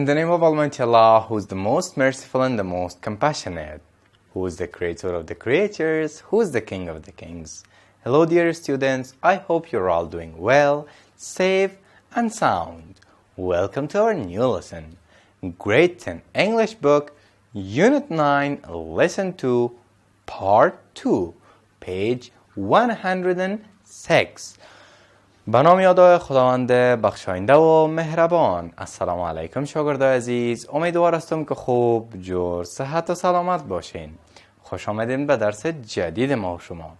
the name of Almighty Allah, who is the most merciful and the most compassionate, who is the creator of the creators, who is the king of the kings. Hello dear students, I hope you're all doing well, safe and sound. Welcome to our new lesson. Grade 10 English book, Unit 9, Lesson 2, Part 2, page 106. به نام یادای خداوند بخشاینده و مهربان. السلام علیکم شاگردای عزیز، امیدوار هستم که خوب، جور، صحت و سلامت باشین. خوش آمدین به درس جدید ما و شما.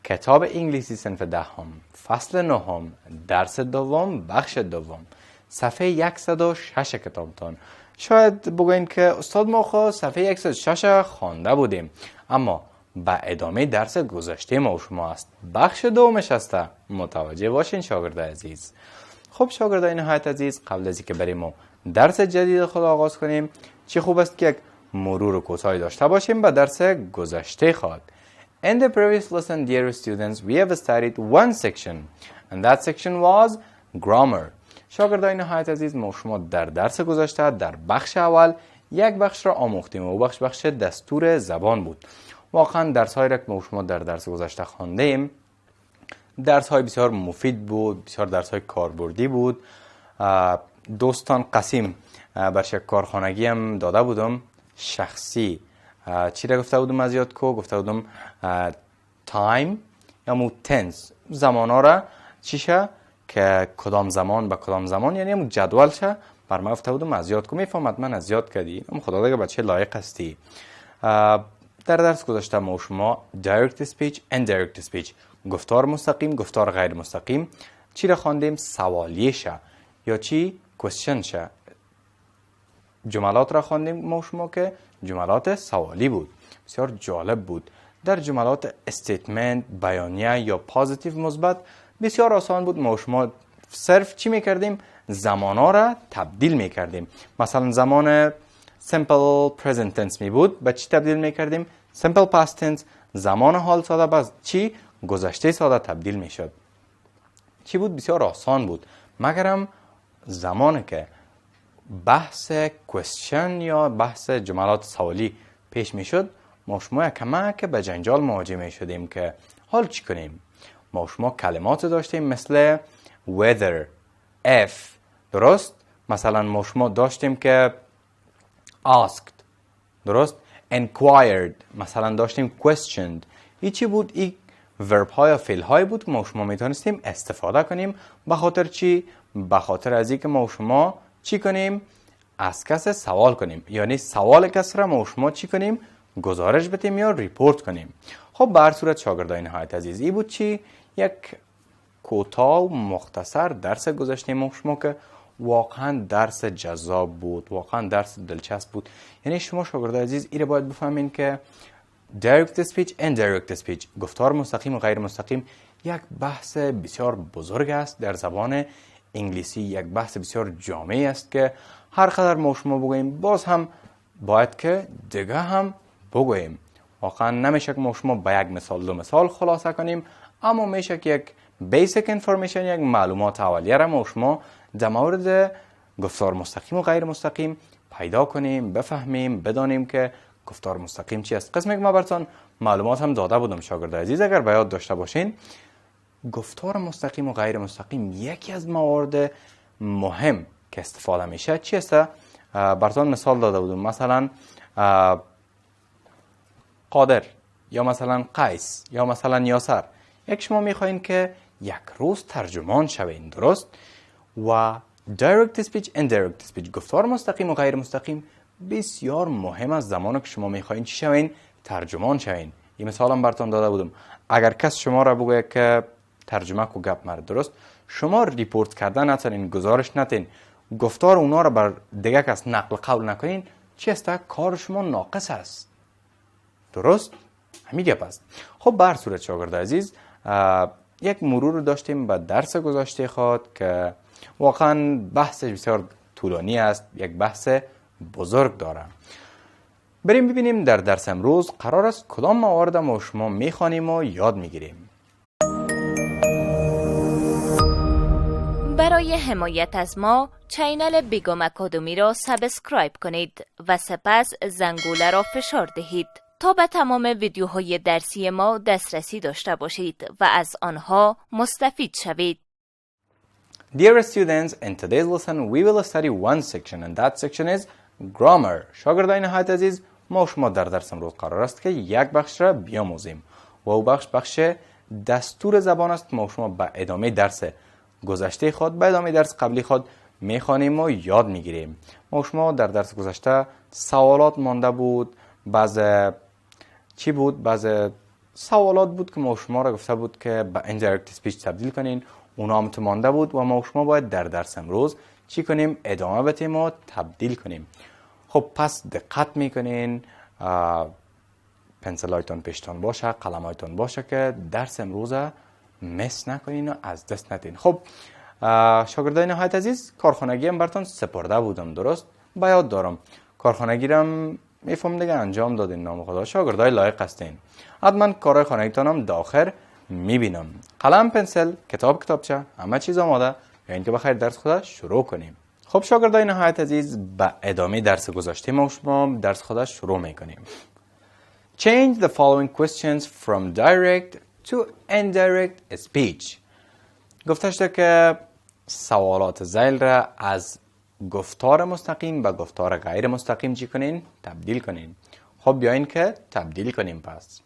کتاب انگلیسی صنف دهم، فصل نهم، درس دوم، بخش دوم، صفحه 106 کتابتان. شاید بگوین که استاد ما خود صفحه 106 خوانده بودیم، اما با ادامه درس گذشته ما و شما است. بخش دومش است. متوجه باشین شاگردای عزیز. خب شاگردای نهایت عزیز، قبل از اینکه بریم و درس جدید خود آغاز کنیم، چه خوب است که یک مرور کوتاهی داشته باشیم به درس گذشته خود. In the previous lesson, dear students, we have studied one section, and that section was grammar. شاگردای نهایت عزیز، ما شما در درس گذشته در بخش اول یک بخش را آموختیم و بخش دستور زبان بود. واقعا درس هایی را که ما شما در درس گذشته خواندیم، درس های بسیار مفید بود، بسیار درس های کاربردی بود. دوستان قسیم بر شک کارخانگی هم داده بودم شخصی. چی را گفته بودم از یاد کو؟ گفته بودم تایم یا مو تنس، زمان ها را چیشه که کدام زمان به کدام زمان، یعنی همون جدول شه بر ما گفته بودم از یاد کو. میفهمد من از یاد کردی، ام خدا دیگه بچه لایق هستی. در درس گذاشته ما شما direct speech and indirect speech، گفتار مستقیم، گفتار غیر مستقیم، چی را خواندیم؟ سوالیه شه یا چی؟ question شه. جملات را خواندیم ما شما که جملات سوالی بود، بسیار جالب بود. در جملات استیتمنت، بیانیه یا پوزیتیو مثبت بسیار آسان بود. ما شما صرف چی میکردیم؟ زمانا را تبدیل میکردیم. مثلا زمان simple present tense می بود، به چی تبدیل میکردیم؟ simple past tense. زمان حال ساده باز چی؟ گذشته ساده تبدیل میشد. چی بود؟ بسیار آسان بود، مگرم زمانی که بحث question یا بحث جملات سوالی پیش میشد، ما شما کمک به جنجال مواجه میشدیم که حال چی کنیم. ما شما کلمات داشتیم مثل whether، if، درست؟ مثلا ما شما داشتیم که asked، درست؟ inquired، مثلا داشتیم questioned. این چی بود؟ این ورب های یا فعل های بود که ما شما میتونستیم استفاده کنیم. به خاطر چی؟ به خاطر از اینکه ما شما چی کنیم؟ از کس سوال کنیم، یعنی سوال کس را ما شما چی کنیم؟ گزارش بدیم یا ریپورت کنیم. خب به هر صورت شاگردای نهایت عزیز، این بود چی؟ یک کوتاه و مختصر درس گذشته ما شما که واقعا درس جذاب بود، واقعا درس دلچسب بود. یعنی شما شاگردای عزیز این باید بفهمین که direct speech and indirect speech، گفتار مستقیم و غیر مستقیم، یک بحث بسیار بزرگ است در زبان انگلیسی، یک بحث بسیار جامعی است که هر قدر ما شما بگوییم باز هم باید که دیگه هم بگوییم. واقعا نمیشه که ما شما به یک مثال دو مثال خلاصه کنیم، اما میشه که یک بیسیک انفورمیشن، یک معلومات اولیه را ما شما در مورد گفتار مستقیم و غیر مستقیم پیدا کنیم، بفهمیم، بدانیم که گفتار مستقیم چی است. قسمی که ما براتون معلومات هم داده بودم شاگرد عزیز، اگر به یاد داشته باشین. گفتار مستقیم و غیر مستقیم یکی از موارد مهم که استفاده میشه چی است؟ براتون مثال داده بودم، مثلا قادر یا مثلا قیس یا مثلا یاسر. یک شما میخواین که یک روز ترجمان شوین، درست؟ و direct speech and indirect speech، گفتار مستقیم و غیر مستقیم، بسیار مهم است زمانی که شما میخواین چی شوین؟ ترجمان شوین. این مثال هم براتون داده بودم. اگر کس شما را بگه که ترجمه کو گپ مرد، درست؟ شما ریپورت کردن نتونین، گزارش نتین، گفتار اونا را بر دیگه کس نقل قول نکنین، چی است؟ کار شما ناقص است، درست؟ همین گپ است. خب به هر صورت شاگرد عزیز، یک مرور داشتیم به درس گذشته خود که واقعا بحث بسیار طولانی است، یک بحث بزرگ داره. بریم ببینیم در درس امروز قرار است کدام موارد ما شما میخوانیم و یاد میگیریم. برای حمایت از ما چینل بیگم اکادمی را سابسکرایب کنید و سپس زنگوله را فشار دهید تا به تمام ویدیوهای درسی ما دسترسی داشته باشید و از آنها مستفید شوید. Dear students, in today's lesson we will study one section and that section is grammar. شاگردان نهایت عزیز، ما شما در درس امروز قرار است که یک بخش را بیاموزیم و او بخش دستور زبان است. ما شما به ادامه درس گذشته خود، به ادامه درس قبلی خود میخوانیم و یاد میگیریم. ما شما در درس گذشته سوالات مانده بود، بعض سوالات بود که ما شما را گفته بود که به indirect speech تبدیل کنین، اونا هم تو مانده بود و ما شما باید در درس امروز چی کنیم؟ ادامه بدیم و تبدیل کنیم. خب پس دقت میکنین، پنسل هایتون پیشتان باشه، قلم هایتون باشه که درس امروز مس نکنین و از دست ندین. خب شاگردان نهایت عزیز، کارخانگی هم براتون سپرده بودم، درست؟ به یاد دارم. کارخانگی رو هم میفهم دیگه انجام دادین، نام خدا شاگردای لایق هستین. حتما کارهای خانگیتان هم داخل میبینم. قلم، پنسل، کتابچه، همه چیز آماده، یعنی که بخیر درس خدا شروع کنیم. خب شاگردای نهایت عزیز، به ادامه درس گذشته ما شما درس خدا شروع میکنیم. Change the following questions from direct to indirect speech. گفته شده که سوالات ذیل را از گفتار مستقیم به گفتار غیر مستقیم چی کنین؟ تبدیل کنین. خب بیاین که تبدیل کنیم. پس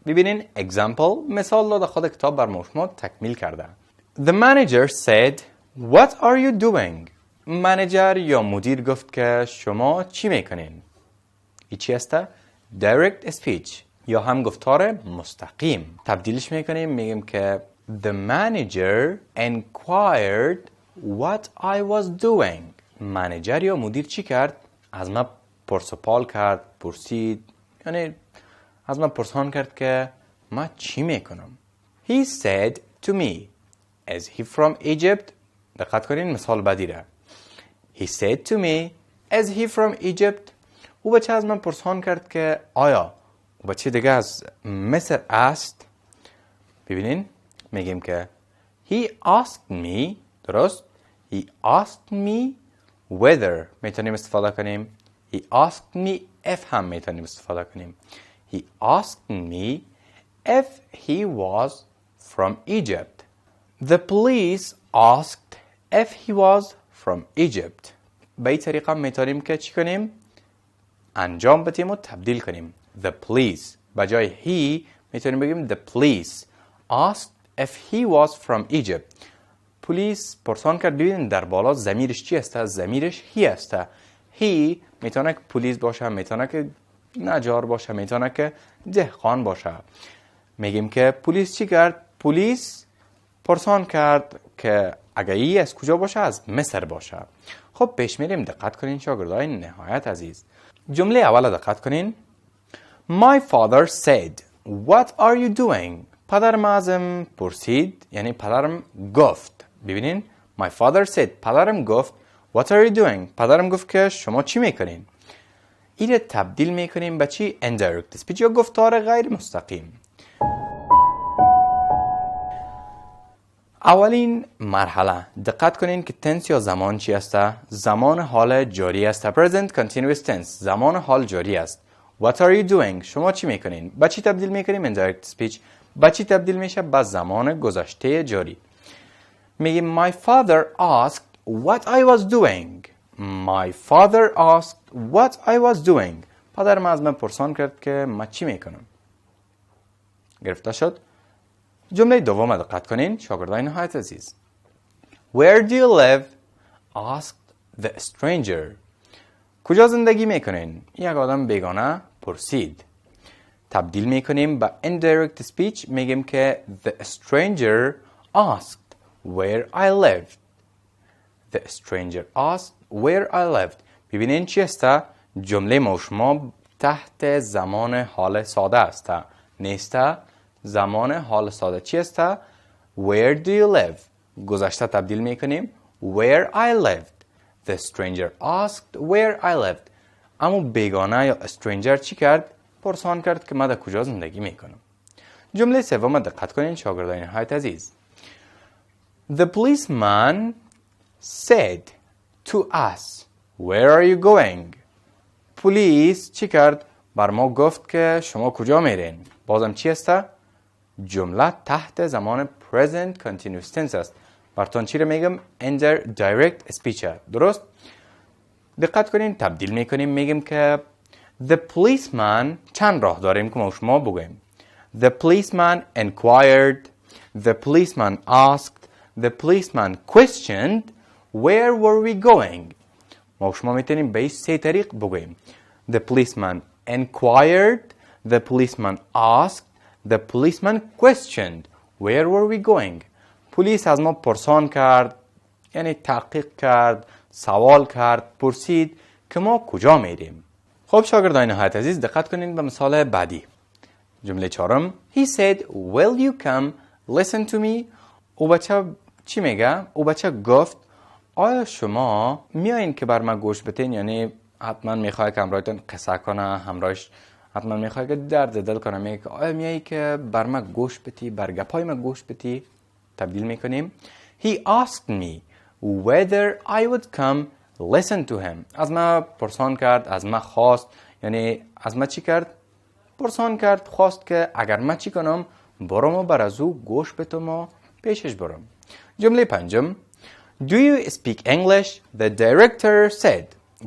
ببینین example، مثال داده خود کتاب بر شما تکمیل کرده. The manager said, what are you doing? منیجر یا مدیر گفت که شما چی میکنین؟ این چی است؟ direct speech یا هم گفتار مستقیم. تبدیلش میکنیم، میگیم که the manager inquired what I was doing. منیجر یا مدیر چی کرد؟ از من پرسپال کرد، پرسید، یعنی از من پرسان کرد که من چی میکنم. He said to me, is he from Egypt? دقت کنین مثال بعدی را. He said to me, is he from Egypt? او بچه از من پرسان کرد که آیا او بچه دیگه از مصر است؟ ببینین میگیم که he asked me، درست؟ he asked me whether میتونیم استفاده کنیم. he asked me if هم میتونیم استفاده کنیم. he asked me if he was from Egypt. The police asked if he was from Egypt. به این طریقه میتونیم که چی کنیم؟ انجام بدیم و تبدیل کنیم. The police بجای he میتونیم بگیم the police asked if he was from Egypt. پلیس پرسان کرد. ببینید در بالا ضمیرش چی است؟ ضمیرش he است. he میتونه که پلیس باشه، میتونه که نجار باشه، میتونه که دهقان باشه. میگیم که پلیس چی کرد؟ پلیس پرسان کرد که اگه ای از کجا باشه؟ از مصر باشه. خب پیش میریم، دقت کنین شاگردای نهایت عزیز. جمله اول دقت کنین. My father said, what are you doing? پدرم ازم پرسید، یعنی پدرم گفت. ببینین my father said، پدرم گفت what are you doing؟ پدرم گفت که شما چی میکنین؟ این تبدیل میکنیم به چی؟ indirect speech یا گفتار غیر مستقیم. اولین مرحله دقت کنین که tense یا زمان چی است؟ زمان حال جاری است. present continuous tense، زمان حال جاری است. what are you doing؟ شما چی میکنین؟ به چی تبدیل میکنیم؟ indirect speech. به چی تبدیل میشه؟ به زمان گذشته جاری. میگیم my father asked what I was doing. my father asked what I was doing. پدرم از من پرسان کرد که من چی میکنم. گرفته شد؟ جمله دوم دقت کنین شاگردان نهایت عزیز. Where do you live? asked the stranger. کجا زندگی میکنین؟ یک آدم بیگانه پرسید. تبدیل میکنیم به indirect speech، میگیم که the stranger asked where I lived. The stranger asked where I lived. ببینین چی است؟ جمله ما شما تحت زمان حال ساده است، نیست زمان حال ساده. چی است؟ Where do you live؟ گذشته تبدیل میکنیم where I lived. The stranger asked where I lived. اما بیگانه یا stranger چی کرد؟ پرسان کرد که من در کجا زندگی میکنم. جمله سوم دقت کنین شاگردان نهایت عزیز. The policeman said to us, where are you going? پلیس چی کرد؟ بر ما گفت که شما کجا میرین؟ بازم چی است؟ جمله تحت زمان present continuous tense است. براتون چی رو میگم؟ under direct speech. درست؟ دقت کنین تبدیل میکنیم میگیم که the policeman چند راه داریم که ما شما بگویم. The policeman inquired, the policeman asked, the policeman questioned, where were we going? ما شما میتونیم به این سه طریق بگویم. The policeman inquired, the policeman asked, the policeman questioned, where were we going? پلیس از ما پرسان کرد، یعنی تحقیق کرد، سوال کرد، پرسید که ما کجا میریم. خب شاگردان نهایت عزیز دقت کنین به مثال بعدی. جمله چهارم He said, will you come listen to me? او بچه چی میگه؟ او بچه گفت آیا شما میایین که بر من گوش بتین؟ یعنی حتما میخوای که همراهتون قصه کنه، همراهش حتما میخوای که درد دل کنه. میگه آیا میایی که بر من گوش بتی، بر گپای من گوش بتی؟ تبدیل میکنیم He asked me whether I would come listen to him. از من پرسان کرد، از من خواست، یعنی از من چی کرد؟ پرسان کرد، خواست که اگر من چی کنم برام و بر از او گوش بتم و پیشش برم. جمله پنجم Do you speak English? The director said.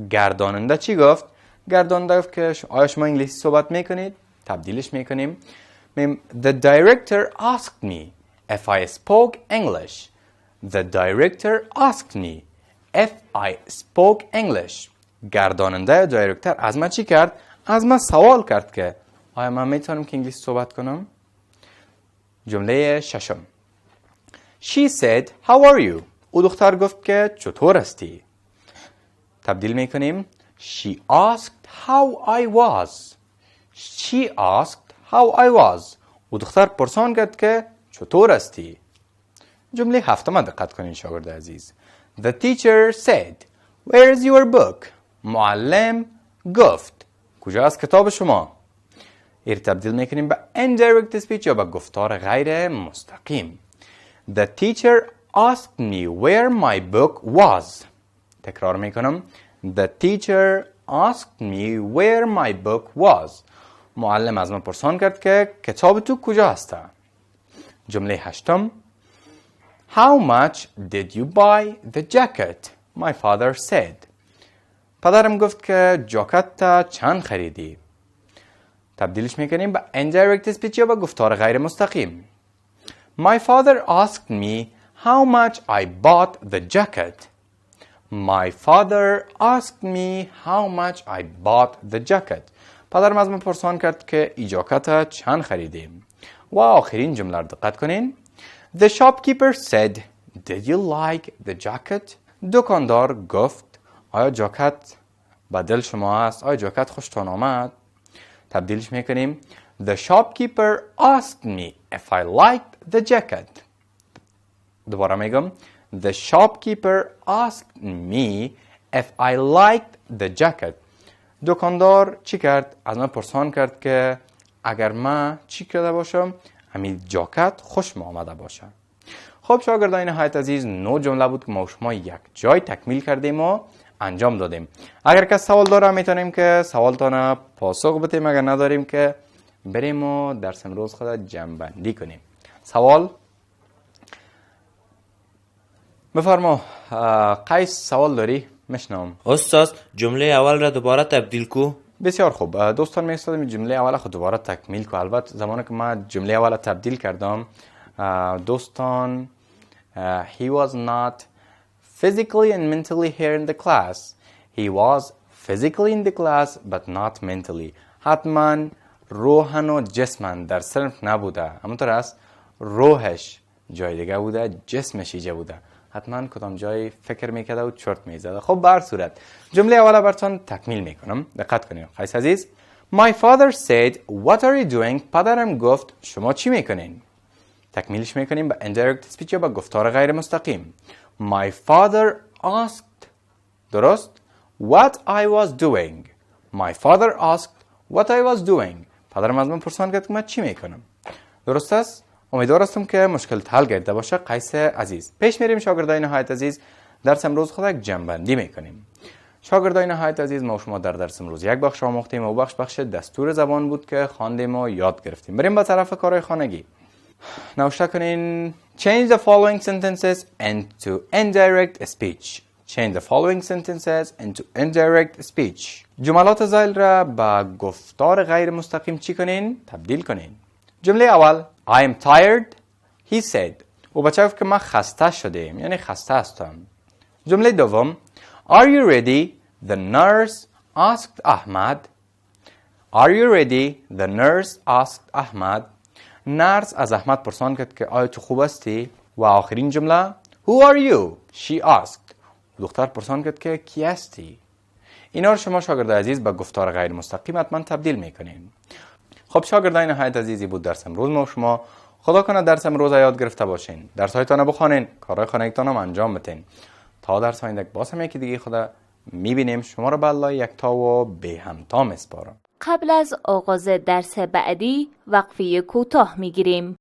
گرداننده چی گفت؟ گرداننده گفت که آیا شما انگلیسی صحبت میکنید؟ تبدیلش میکنیم The director asked me if I spoke English. The director asked me if I spoke English. گرداننده دایرکتور از من چی کرد؟ از من سوال کرد که آیا من میتونم که انگلیسی صحبت کنم؟ جمله ششم She said, how are you? او دختر گفت که چطور هستی؟ تبدیل میکنیم She asked how I was. She asked how I was. او دختر پرسان کرد که چطور هستی؟ جمله هفتم دقت کنین شاگرد عزیز. The teacher said, where is your book? معلم گفت کجاست کتاب شما؟ این تبدیل میکنیم به indirect speech یا به گفتار غیر مستقیم. The teacher asked me where my book was. تکرار میکنم. The teacher asked me where my book was. معلم از من پرسان کرد که کتاب تو کجا هست؟ جمله هشتم How much did you buy the jacket? My father said. پدرم گفت که جاکت چند خریدی؟ تبدیلش میکنیم به indirect speech یا به گفتار غیر مستقیم. My father asked me how much I bought the jacket. My father asked me how much I bought the jacket. پدرم از من پرسان کرد که ای جاکت چند خریدیم. و آخرین جمله رو دقت کنین. The shopkeeper said, did you like the jacket? دکاندار گفت آیا جاکت به دل شما است؟ آیا جاکت خوشتان آمد؟ تبدیلش میکنیم The shopkeeper asked me if I liked the jacket. دوباره میگم The shopkeeper asked me if I liked the jacket. دکاندار چی کرد؟ از من پرسان کرد که اگر من چی کرده باشم همین جاکت خوش آمده باشه. خب شاگردان نهایت عزیز 9 جمله بود که ما شما یک جای تکمیل کردیم و انجام دادیم. اگر کس سوال داره میتونیم که سوالتان پاسخ بدیم، اگر نداریم که بریم و درس امروز خود جمع بندی کنیم. سوال بفرما قیس سوال داری؟ مشنام استاد جمله اول را دوباره تبدیل کو. بسیار خوب دوستان می استادم جمله اول خود دوباره تکمیل کو. البته زمانی که من جمله اول تبدیل کردم دوستان he was not physically and mentally here in the class. He was physically in the class but not mentally. حتما روحن و جسمن در صنف نبوده، همونطور است روحش جای دیگه بوده، جسمش اینجا بوده. حتما کدام جای فکر میکرده و چرت میزده. خب به هر صورت جمله اوله براتون تکمیل میکنم. دقت کنید قیس عزیز. My father said what are you doing? پدرم گفت شما چی میکنین؟ تکمیلش میکنیم به indirect speech یا به گفتار غیر مستقیم. My father asked درست what I was doing. My father asked what I was doing. پدرم از من پرسان کرد که من چی میکنم. درست است؟ امیدوار هستم که مشکل حل گرفته باشه. قیس عزیز، پیش میریم شاگردای نهایت عزیز. درس امروز خود یک جنبندی میکنیم. شاگردای نهایت عزیز، ما شما در درس امروز یک بخش آموختیم و بخش دستور زبان بود که خواندیم و یاد گرفتیم. بریم به طرف کارهای خانگی. نوشته کنین change the following sentences into indirect speech. Change the following sentences into indirect speech. جملات زائل را به گفتار غیر مستقیم چی کنین؟ تبدیل کنین. جمله اول I am tired, he said. و بچه گفت که من خسته شدم، یعنی خسته هستم. جمله دوم Are you ready? The nurse asked Ahmad. Are you ready? The nurse asked Ahmad. نرس از احمد پرسان کرد که آیا تو خوب هستی؟ و آخرین جمله Who are you? She asked. دختر پرسان کرد که کی هستی؟ اینا رو شما شاگردای عزیز به گفتار غیر مستقیم حتما تبدیل میکنین. خب شاگردای نهایت عزیزی بود درس امروز ما شما. خدا کنه درس امروز یاد گرفته باشین. درس هایتان بخوانین، کارهای خانگیتان هم انجام بدین. تا درس آینده باز هم یکی دیگه خدا میبینیم. شما رو به الله یکتا و به همتا میسپارم. قبل از آغاز درس بعدی وقفه کوتاه میگیریم.